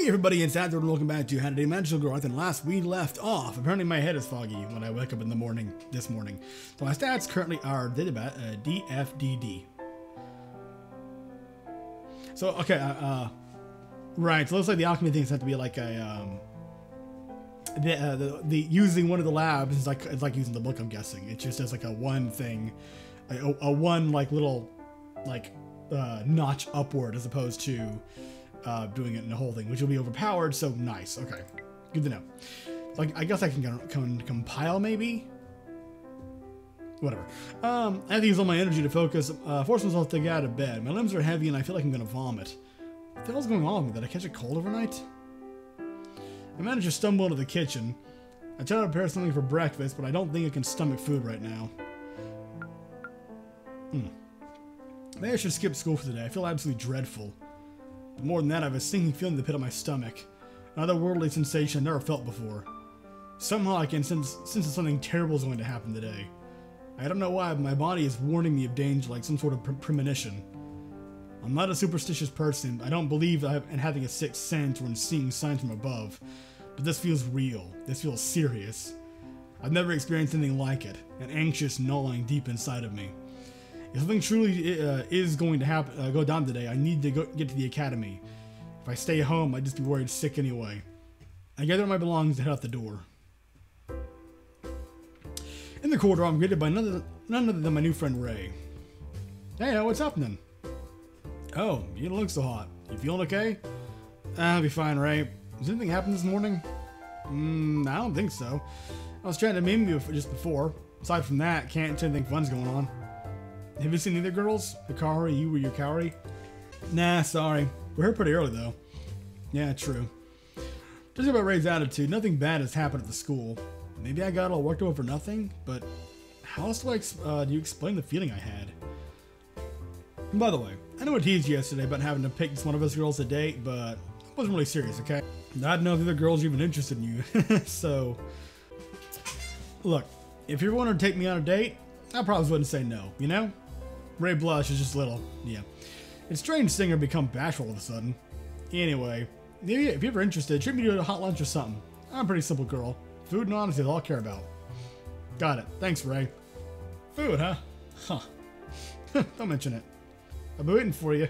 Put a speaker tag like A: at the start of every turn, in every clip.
A: Hey everybody, it's Adler and welcome back to How to Date Magical Girl. And last we left off, apparently my head is foggy when I wake up in the morning, this morning. So my stats currently are DFDD. So, okay, right, so it looks like the alchemy things have to be like a, using one of the labs is like using the book, I'm guessing. It just does like a one thing, a one like little, like, notch upward as opposed to doing it in the whole thing, which will be overpowered, so nice. Okay, good to know. So I guess I can compile, maybe? Whatever. I have to use all my energy to focus, force myself to get out of bed. My limbs are heavy and I feel like I'm gonna vomit. What the hell's going on with me? Did I catch a cold overnight? I managed to stumble into the kitchen. I tried to prepare something for breakfast, but I don't think I can stomach food right now. Maybe I should skip school for the day. I feel absolutely dreadful. But more than that, I have a sinking feeling in the pit of my stomach. An otherworldly sensation I never felt before. Somehow I can sense that something terrible is going to happen today. I don't know why, but my body is warning me of danger like some sort of premonition. I'm not a superstitious person. I don't believe in having a sixth sense or in seeing signs from above. But this feels real. This feels serious. I've never experienced anything like it. An anxious gnawing deep inside of me. If something truly is going to happen, go down today, I need to get to the academy. If I stay home, I'd just be worried sick anyway. I gather my belongings and head out the door. In the corridor, I'm greeted by none other than my new friend Ray. Hey, what's happening? Oh, you don't look so hot. You feeling okay? I'll be fine, Ray. Has anything happened this morning? I don't think so. I was trying to meme you just before. Aside from that, can't say anything fun's going on. Have you seen either girls? Hikari, you or Yukari? Nah, sorry. We're here pretty early, though. Yeah, true. Just about Ray's attitude, nothing bad has happened at the school. Maybe I got all worked over for nothing, but how else do you explain the feeling I had? And by the way, I know I teased you yesterday about having to pick just one of us girls to date, but I wasn't really serious, okay? I didn't know if the other girls are even interested in you, so... Look, if you wanted to take me on a date, I probably wouldn't say no, you know? Ray blush is just a little, yeah. It's strange seeing her become bashful all of a sudden. Anyway, if you're ever interested, treat me to a hot lunch or something. I'm a pretty simple girl. Food and honesty is all I care about. Got it. Thanks, Ray. Food, huh? Huh. Don't mention it. I've been waiting for you.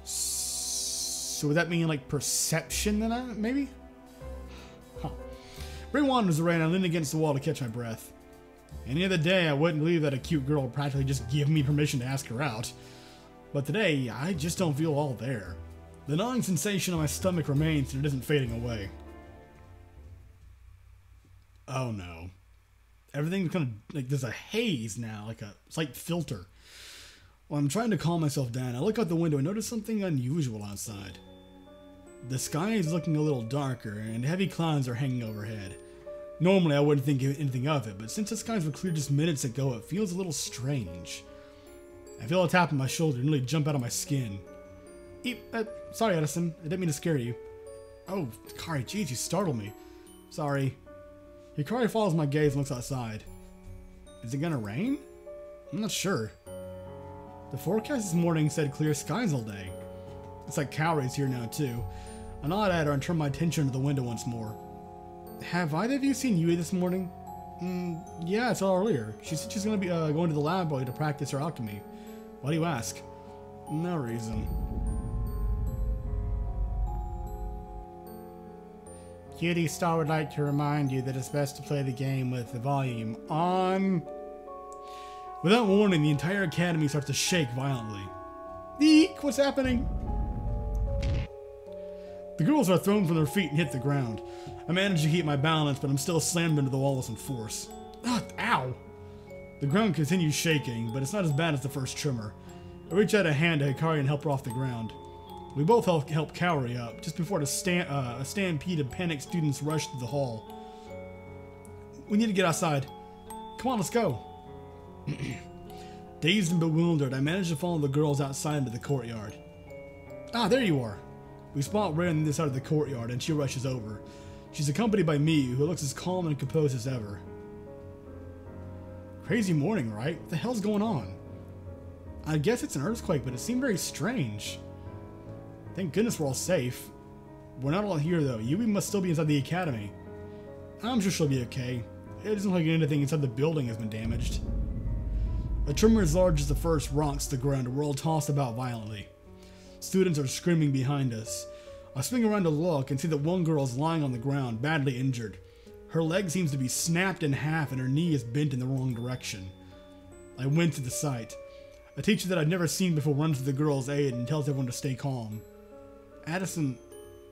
A: So would that mean like perception then, maybe? Huh. Ray wanders around and I lean against the wall to catch my breath. Any other day, I wouldn't believe that a cute girl would practically just give me permission to ask her out. But today, I just don't feel all there. The gnawing sensation in my stomach remains and it isn't fading away. Oh no. Everything's kind of, like, there's a haze now, like a slight filter. While I'm trying to calm myself down, I look out the window and notice something unusual outside. The sky is looking a little darker and heavy clouds are hanging overhead. Normally, I wouldn't think anything of it, but since the skies were clear just minutes ago, it feels a little strange. I feel a tap on my shoulder and nearly jump out of my skin. Sorry, Edison. I didn't mean to scare you. Oh, Hikari, jeez, you startled me. Sorry. Hikari follows my gaze and looks outside. Is it gonna rain? I'm not sure. The forecast this morning said clear skies all day. It's like Kaori's here now, too. I nod at her and turn my attention to the window once more. Have either of you seen Yui this morning? Yeah, I saw her earlier. She said she's going to be going to the lab to practice her alchemy. Why do you ask? No reason. Cutie Star would like to remind you that it's best to play the game with the volume on. Without warning, the entire academy starts to shake violently. Eek! What's happening? The girls are thrown from their feet and hit the ground. I manage to keep my balance, but I'm still slammed into the wall with some force. Ow! The ground continues shaking, but it's not as bad as the first tremor. I reach out a hand to Hikari and help her off the ground. We both help Kaori up, just before a stampede of panicked students rush through the hall. We need to get outside. Come on, let's go. Dazed and bewildered, I manage to follow the girls outside into the courtyard. Ah, there you are. We spot Ray on the side of the courtyard, and she rushes over. She's accompanied by Miyu, who looks as calm and composed as ever. Crazy morning, right? What the hell's going on? I guess it's an earthquake, but it seemed very strange. Thank goodness we're all safe. We're not all here though. Yui must still be inside the academy. I'm sure she'll be okay. It doesn't look like anything inside the building has been damaged. A tremor as large as the first rocks the ground, and we're all tossed about violently. Students are screaming behind us. I swing around to look and see that one girl is lying on the ground, badly injured. Her leg seems to be snapped in half and her knee is bent in the wrong direction. I wince at the sight. A teacher that I'd never seen before runs to the girl's aid and tells everyone to stay calm. Addison...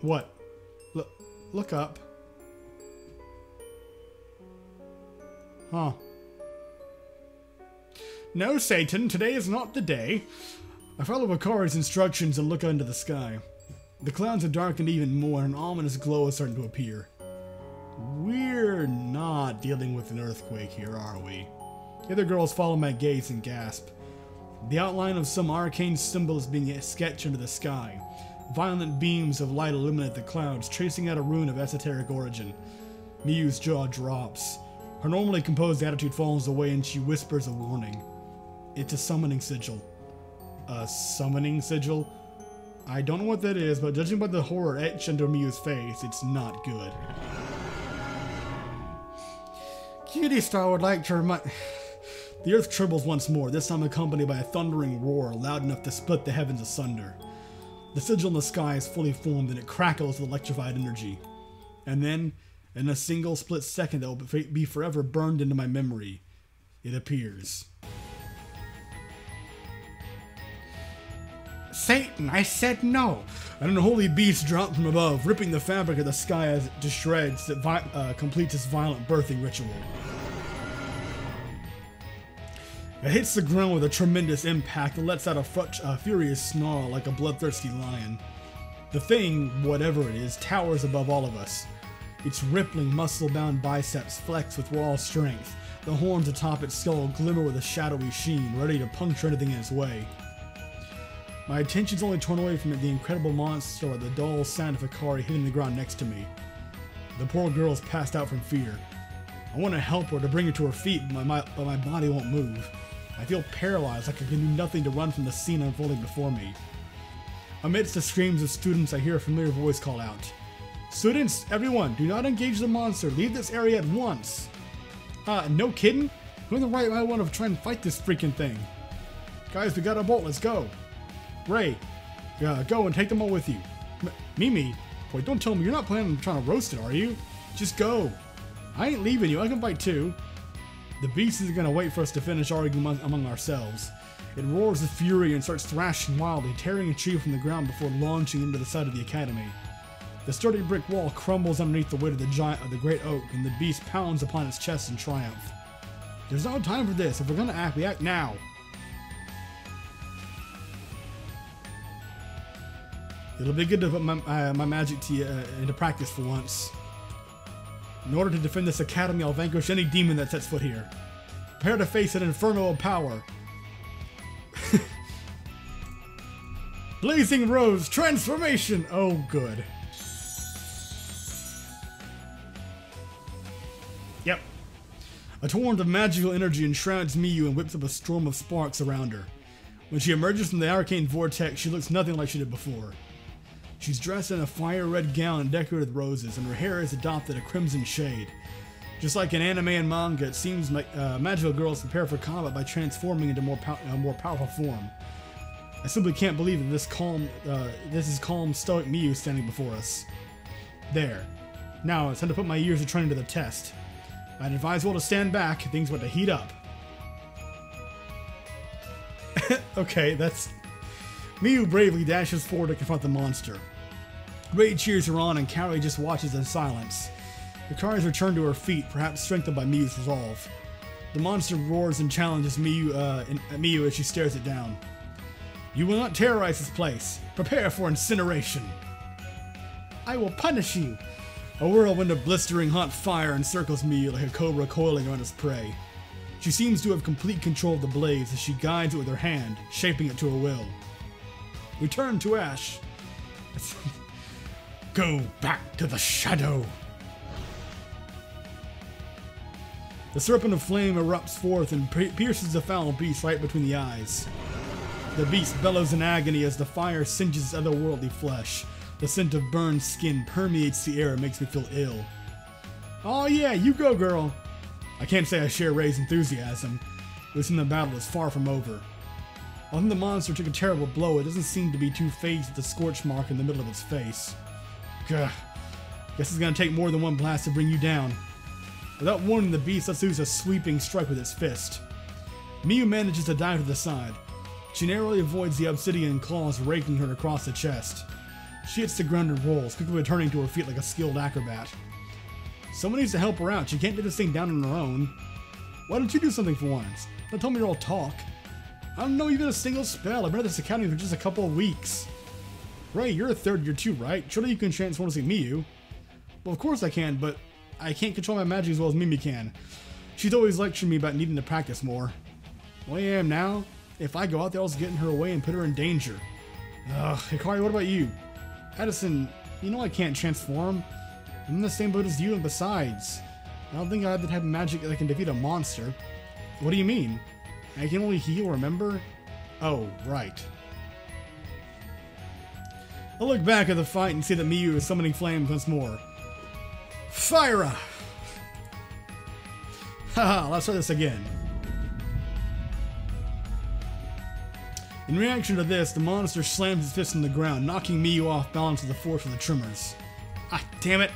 A: What? Look up. Huh. No, Satan, today is not the day. I follow Akari's instructions and look into the sky. The clouds have darkened even more and an ominous glow is starting to appear. We're not dealing with an earthquake here, are we? The other girls follow my gaze and gasp. The outline of some arcane symbol is being sketched into the sky. Violent beams of light illuminate the clouds, tracing out a rune of esoteric origin. Miyu's jaw drops. Her normally composed attitude falls away and she whispers a warning. It's a summoning sigil. A summoning sigil? I don't know what that is, but judging by the horror etched into Miyu's face, it's not good. Cutie Star would like to remind... The earth trembles once more, this time accompanied by a thundering roar loud enough to split the heavens asunder. The sigil in the sky is fully formed and it crackles with electrified energy. And then, in a single split second that will be forever burned into my memory, it appears. Satan, I said no! An unholy beast dropped from above, ripping the fabric of the sky as it to shreds that completes its violent birthing ritual. It hits the ground with a tremendous impact and lets out a furious snarl like a bloodthirsty lion. The thing, whatever it is, towers above all of us. Its rippling, muscle-bound biceps flex with raw strength. The horns atop its skull glimmer with a shadowy sheen, ready to puncture anything in its way. My attention's only torn away from it the incredible monster by the dull sound of Akari hitting the ground next to me. The poor girl's passed out from fear. I want to help her to bring her to her feet, but my body won't move. I feel paralyzed, like I can do nothing to run from the scene unfolding before me. Amidst the screams of students, I hear a familiar voice call out. Students, everyone, do not engage the monster. Leave this area at once. No kidding? Who in the right might want to try and fight this freaking thing? Guys, we got a bolt, let's go. Ray, go and take them all with you. Mimi, boy, don't tell me you're not planning on trying to roast it, are you? Just go. I ain't leaving you, I can fight too. The beast isn't gonna wait for us to finish arguing among ourselves. It roars with fury and starts thrashing wildly, tearing a tree from the ground before launching into the side of the academy. The sturdy brick wall crumbles underneath the weight of the great oak, and the beast pounds upon its chest in triumph. There's no time for this. If we're gonna act, we act now. It'll be good to put my magic into practice for once. In order to defend this academy, I'll vanquish any demon that sets foot here. Prepare to face an inferno of power. Blazing Rose, transformation! Oh, good. Yep. A torrent of magical energy enshrouds Miyu and whips up a storm of sparks around her. When she emerges from the arcane vortex, she looks nothing like she did before. She's dressed in a fire-red gown decorated with roses, and her hair has adopted a crimson shade. Just like in anime and manga, it seems like magical girls prepare for combat by transforming into a more powerful form. I simply can't believe that this is calm, stoic Miyu standing before us. There. Now it's time to put my years of training to the test. I'd advise you all to stand back. Things about to heat up. Okay, that's... Miyu bravely dashes forward to confront the monster. Ray cheers her on and Kaori just watches in silence. Akari's returned to her feet, perhaps strengthened by Miyu's resolve. The monster roars and challenges Miyu as she stares it down. You will not terrorize this place. Prepare for incineration. I will punish you. A whirlwind of blistering hot fire encircles Miyu like a cobra coiling around its prey. She seems to have complete control of the blaze as she guides it with her hand, shaping it to her will. Return to ash. Go back to the shadow. The serpent of flame erupts forth and pierces the foul beast right between the eyes. The beast bellows in agony as the fire singes its otherworldly flesh. The scent of burned skin permeates the air and makes me feel ill. Oh yeah, you go, girl. I can't say I share Ray's enthusiasm. Listen, the battle is far from over. Although the monster took a terrible blow, it doesn't seem to be too phased with the scorch mark in the middle of its face. Gah. Guess it's gonna take more than one blast to bring you down. Without warning, the beast lets loose a sweeping strike with its fist. Miyu manages to dive to the side. She narrowly avoids the obsidian claws raking her across the chest. She hits the ground and rolls, quickly returning to her feet like a skilled acrobat. Someone needs to help her out. She can't get this thing down on her own. Why don't you do something for once? Don't tell me you're all talk. I don't know even a single spell. I've been at this academy for just a couple of weeks. Ray, you're a third year too, right? Surely you can transform to see Miyu. Well, of course I can, but I can't control my magic as well as Mimi can. She's always lecturing me about needing to practice more. Well, I am now. If I go out there, I'll just get in her way and put her in danger. Ugh, Hikari, what about you? Addison, you know I can't transform. I'm in the same boat as you, and besides, I don't think I have the type of magic that can defeat a monster. What do you mean? I can only heal, remember? Oh, right. I look back at the fight and see that Miyu is summoning flames once more. Fire! Haha, let's try this again. In reaction to this, the monster slams its fist on the ground, knocking Miyu off balance with the force of the tremors. Ah, damn it!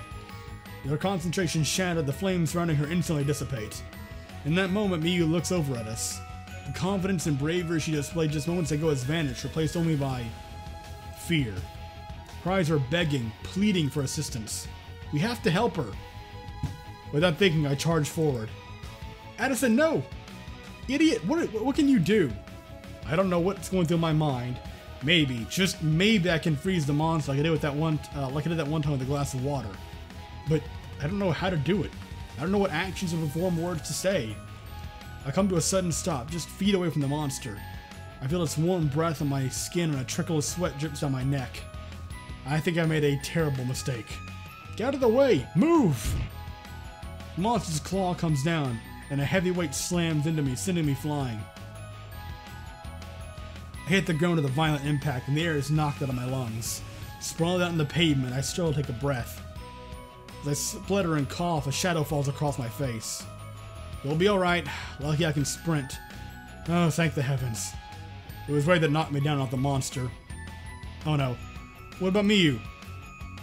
A: With her concentration shattered, the flames surrounding her instantly dissipate. In that moment, Miyu looks over at us. The confidence and bravery she displayed just moments ago has vanished, replaced only by fear. Her eyes are begging, pleading for assistance. We have to help her. Without thinking, I charge forward. Addison, no! Idiot, what can you do? I don't know what's going through my mind. Maybe, just maybe I can freeze the monster like I did with that one, like I did that one time with a glass of water. But I don't know how to do it. I don't know what actions or perform words to say. I come to a sudden stop, just feet away from the monster. I feel its warm breath on my skin and a trickle of sweat drips down my neck. I think I made a terrible mistake. Get out of the way! Move! The monster's claw comes down, and a heavy weight slams into me, sending me flying. I hit the ground with a violent impact, and the air is knocked out of my lungs. Sprawled out on the pavement, I struggle to take a breath. As I splutter and cough, a shadow falls across my face. You'll be alright. Lucky I can sprint. Oh, thank the heavens. It was Ray that knocked me down off the monster. Oh no. What about Miyu?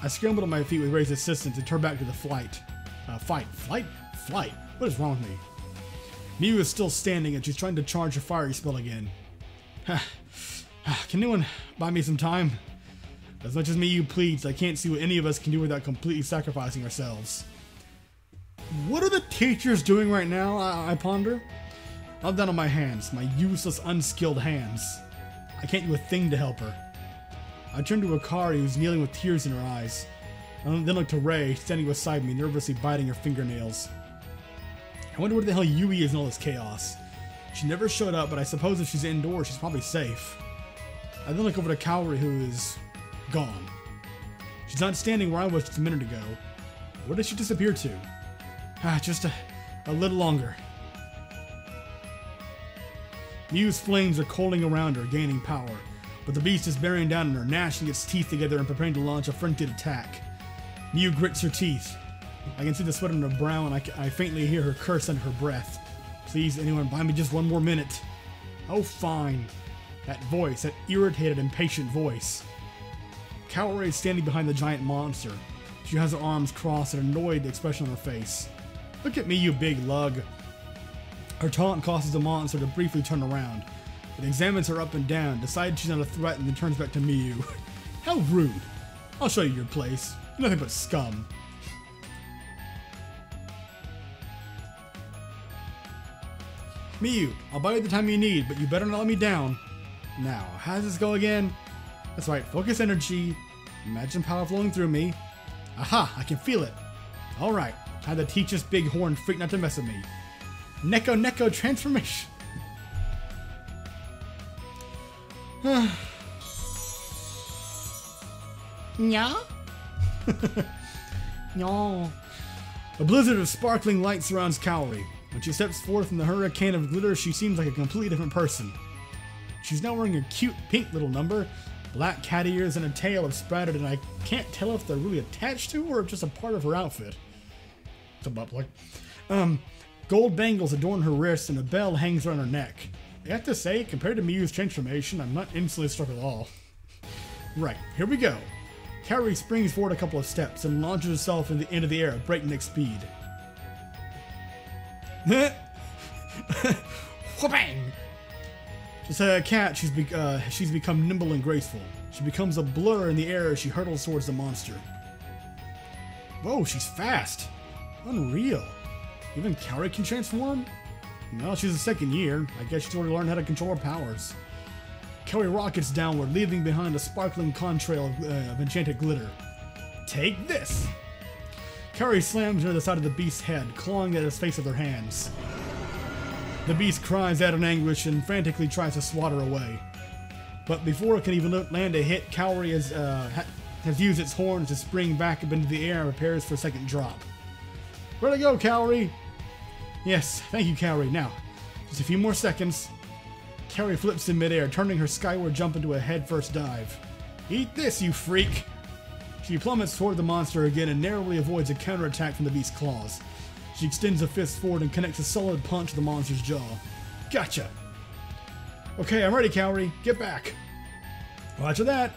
A: I scrambled to my feet with Ray's assistance and turned back to the flight. Flight? What is wrong with me? Miyu is still standing and she's trying to charge her fiery spell again. Can anyone buy me some time? As much as Miyu pleads, I can't see what any of us can do without completely sacrificing ourselves. What are the teachers doing right now? I ponder. I'm down on my hands, my useless, unskilled hands. I can't do a thing to help her. I turn to Hikari, who's kneeling with tears in her eyes. I then look to Ray, standing beside me, nervously biting her fingernails. I wonder where the hell Yui is in all this chaos. She never showed up, but I suppose if she's indoors, she's probably safe. I then look over to Kaori, who is gone. She's not standing where I was just a minute ago. Where did she disappear to? Just a little longer. Miyu's flames are coaling around her, gaining power, but the beast is bearing down on her, gnashing its teeth together and preparing to launch a frenzied attack. Miyu grits her teeth. I can see the sweat on her brow, and I faintly hear her curse under her breath. Please, anyone, buy me just one more minute. Oh, fine. That voice, that irritated, impatient voice. Kaori is standing behind the giant monster. She has her arms crossed, an annoyed expression on her face. Look at me, you big lug. Her taunt causes the monster to briefly turn around. It examines her up and down, decides she's not a threat, and then turns back to Miyu. How rude. I'll show you your place. You're nothing but scum. Miyu, I'll buy you the time you need, but you better not let me down. Now, how does this go again? That's right, focus energy. Imagine power flowing through me. Aha, I can feel it. Alright, time to teach this big horn freak not to mess with me. Neko transformation. Nya? No. A blizzard of sparkling light surrounds Kaori. When she steps forth in the hurricane of glitter, she seems like a completely different person. She's now wearing a cute pink little number. Black cat ears and a tail have sprouted, and I can't tell if they're really attached to her or just a part of her outfit. It's a butt plug. Gold bangles adorn her wrists, and a bell hangs around her neck. I have to say, compared to Miyu's transformation, I'm not instantly struck at all. Right, here we go. Kaori springs forward a couple of steps and launches herself into the air at breakneck speed. Wha-bang! Just like a cat, she's become nimble and graceful. She becomes a blur in the air as she hurtles towards the monster. Whoa, she's fast! Unreal. Even Kaori can transform? Well, she's a second year. I guess she's already learned how to control her powers. Kaori rockets downward, leaving behind a sparkling contrail of enchanted glitter. Take this! Kaori slams near the side of the beast's head, clawing at his face with her hands. The beast cries out in anguish and frantically tries to swat her away. But before it can even land a hit, Kaori has used its horns to spring back up into the air and prepares for a second drop. Where'd it go, Kaori? Yes, thank you, Kaori. Now, just a few more seconds. Kaori flips in midair, turning her skyward jump into a headfirst dive. Eat this, you freak! She plummets toward the monster again and narrowly avoids a counterattack from the beast's claws. She extends a fist forward and connects a solid punch to the monster's jaw. Gotcha! Okay, I'm ready, Kaori. Get back! Roger that!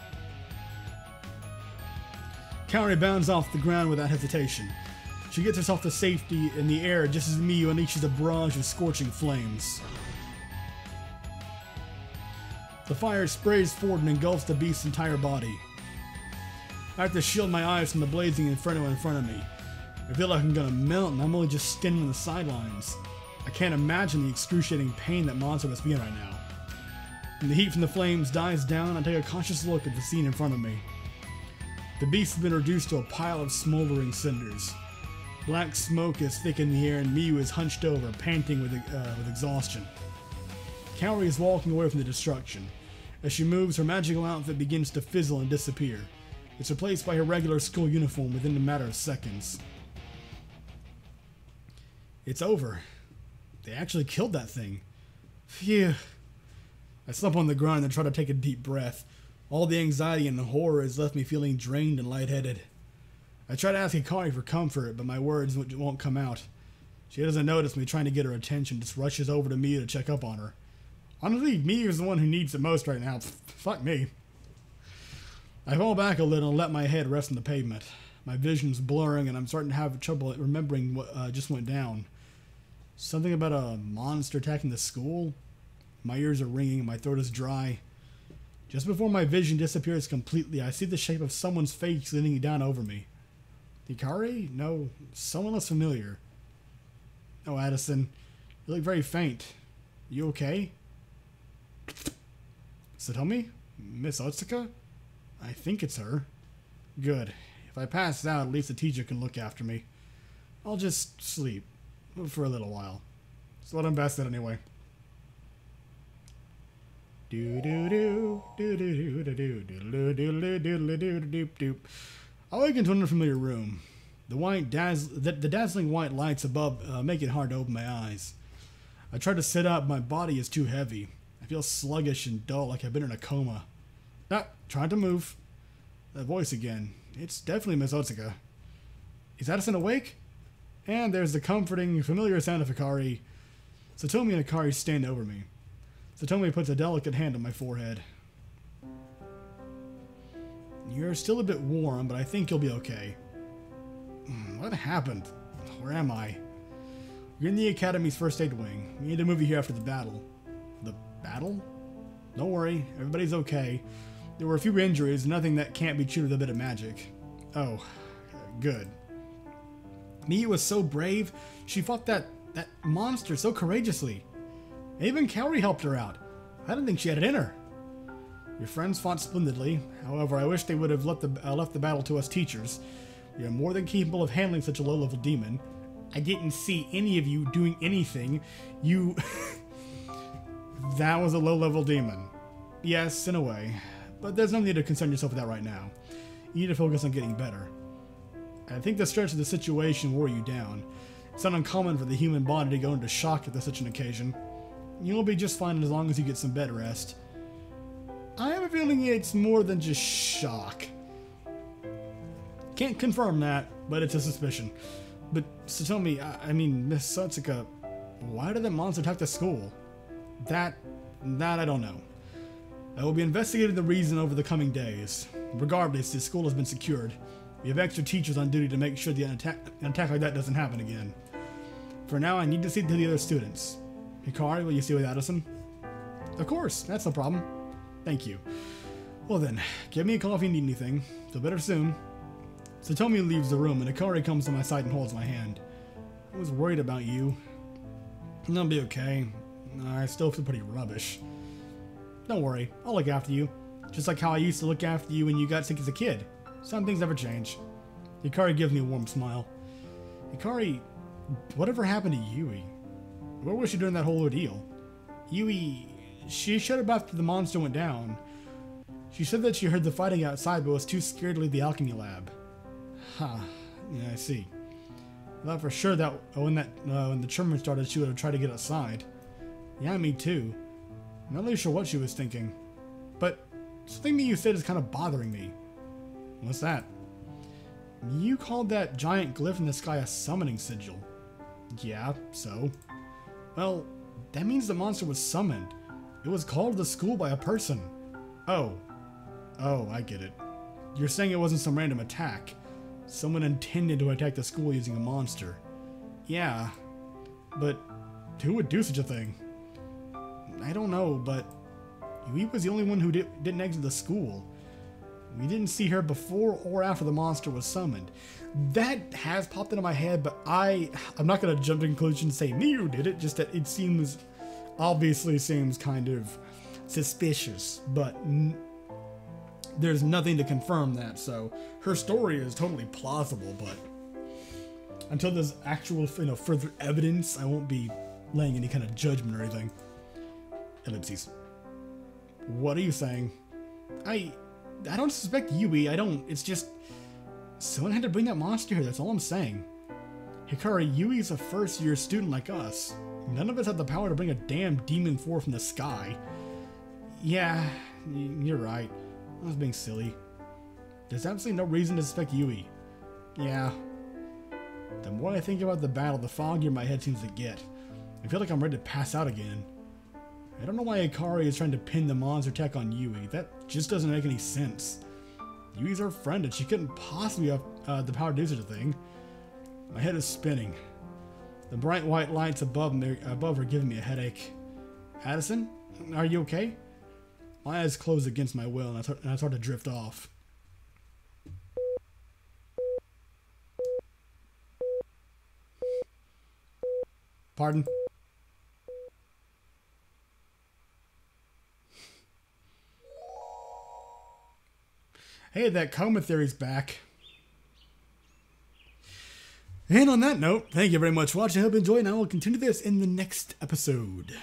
A: Kaori bounds off the ground without hesitation. She gets herself to safety in the air just as Miyu unleashes a barrage of scorching flames. The fire sprays forward and engulfs the beast's entire body. I have to shield my eyes from the blazing inferno in front of me. I feel like I'm gonna melt and I'm only just standing on the sidelines. I can't imagine the excruciating pain that monster must be in right now. When the heat from the flames dies down, I take a cautious look at the scene in front of me. The beast has been reduced to a pile of smoldering cinders. Black smoke is thick in the air and Miyu is hunched over, panting with exhaustion. Kaori is walking away from the destruction. As she moves, her magical outfit begins to fizzle and disappear. It's replaced by her regular school uniform within a matter of seconds. It's over. They actually killed that thing. Phew. I slump on the ground and try to take a deep breath. All the anxiety and the horror has left me feeling drained and lightheaded. I try to ask Hikari for comfort, but my words won't come out. She doesn't notice me trying to get her attention, just rushes over to Miyu to check up on her. Honestly, Miyu is the one who needs it most right now. Fuck me. I fall back a little and let my head rest on the pavement. My vision's blurring and I'm starting to have trouble remembering what just went down. Something about a monster attacking the school? My ears are ringing and my throat is dry. Just before my vision disappears completely, I see the shape of someone's face leaning down over me. Hikari? No, someone less familiar. Oh, Addison, you look very faint. You okay? Satomi? Miss Otsuka? I think it's her. Good. If I pass out, at least the teacher can look after me. I'll just sleep. For a little while. It's what I'm best at anyway. I wake into an unfamiliar room. The dazzling white lights above make it hard to open my eyes. I try to sit up, my body is too heavy. I feel sluggish and dull, like I've been in a coma. Ah, trying to move. That voice again. It's definitely Miss Otsuka. Is Addison awake? And there's the comforting, familiar sound of Hikari. Satomi and Hikari stand over me. Satomi puts a delicate hand on my forehead. You're still a bit warm, but I think you'll be okay. What happened? Where am I? You're in the Academy's first aid wing. We need to move you here after the battle. The battle? Don't worry, everybody's okay. There were a few injuries, nothing that can't be treated with a bit of magic. Oh, good. Miyu was so brave. She fought that monster so courageously. Even Kaori helped her out. I didn't think she had it in her. Your friends fought splendidly. However, I wish they would have left the battle to us teachers. We are more than capable of handling such a low-level demon. I didn't see any of you doing anything. You... That was a low-level demon. Yes, in a way. But there's no need to concern yourself with that right now. You need to focus on getting better. I think the stress of the situation wore you down. It's not uncommon for the human body to go into shock after such an occasion. You'll be just fine as long as you get some bed rest. I have a feeling it's more than just shock. Can't confirm that, but it's a suspicion. But, so tell me, I mean, Miss Satsuka, why did that monster attack the school? That I don't know. I will be investigating the reason over the coming days. Regardless, the school has been secured. We have extra teachers on duty to make sure an attack like that doesn't happen again. For now, I need to see to the other students. Hikari, will you stay with Addison? Of course, that's no problem. Thank you. Well then, give me a call if you need anything. Feel better soon. Satomi leaves the room and Hikari comes to my side and holds my hand. I was worried about you. I'll be okay. I still feel pretty rubbish. Don't worry, I'll look after you. Just like how I used to look after you when you got sick as a kid. Some things never change. Hikari gives me a warm smile. Hikari, whatever happened to Yui? Where was she during that whole ordeal? Yui, she showed up after the monster went down. She said that she heard the fighting outside but was too scared to leave the alchemy lab. Huh, yeah, I see. I thought for sure that when the tremor started she would have tried to get outside. Yeah, me too. I'm not really sure what she was thinking. But something that you said is kind of bothering me. What's that? You called that giant glyph in the sky a summoning sigil. Yeah, so? Well, that means the monster was summoned. It was called to the school by a person. Oh, I get it. You're saying it wasn't some random attack. Someone intended to attack the school using a monster. Yeah, but who would do such a thing? I don't know, but Yui was the only one who didn't exit the school. We didn't see her before or after the monster was summoned. That has popped into my head, but I'm not going to jump to conclusions and say me who did it, just that it obviously seems kind of suspicious, but there's nothing to confirm that, so her story is totally plausible, but until there's actual, further evidence, I won't be laying any kind of judgment or anything. Ellipses. What are you saying? I don't suspect Yui, it's just someone had to bring that monster here, that's all I'm saying. Hikari, Yui's a first-year student like us. None of us have the power to bring a damn demon forth from the sky. Yeah, you're right. I was being silly. There's absolutely no reason to suspect Yui. Yeah. The more I think about the battle, the foggier my head seems to get. I feel like I'm ready to pass out again. I don't know why Hikari is trying to pin the monster attack on Yui. That just doesn't make any sense. Yui's our friend and she couldn't possibly have the power to do such a thing. My head is spinning. The bright white lights above are giving me a headache. Addison, are you okay? My eyes close against my will and I start to drift off. Pardon? Hey, that coma theory's back. And on that note, thank you very much for watching. I hope you enjoyed, and I will continue this in the next episode.